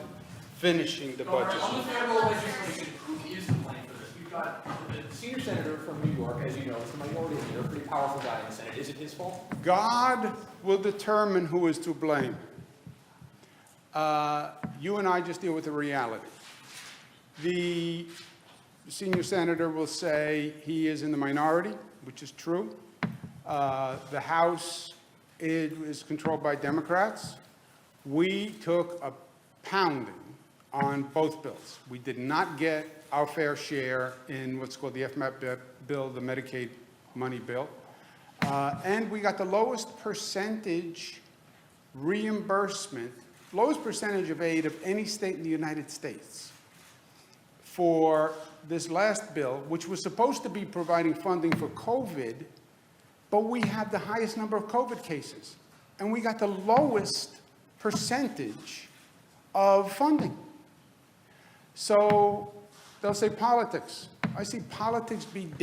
finishing the budget. On the federal legislation, who is the plan for this? You've got the senior senator from New York, as you know, is the minority leader, a pretty powerful guy in the Senate. Is it his fault? God will determine who is to blame. You and I just deal with the reality. The senior senator will say he is in the minority, which is true. The House is controlled by Democrats. We took a pounding on both bills. We did not get our fair share in what's called the FMAP bill, the Medicaid money bill. And we got the lowest percentage reimbursement, lowest percentage of aid of any state in the United States for this last bill, which was supposed to be providing funding for COVID, but we had the highest number of COVID cases. And we got the lowest percentage of funding. So they'll say politics. I see politics be damned.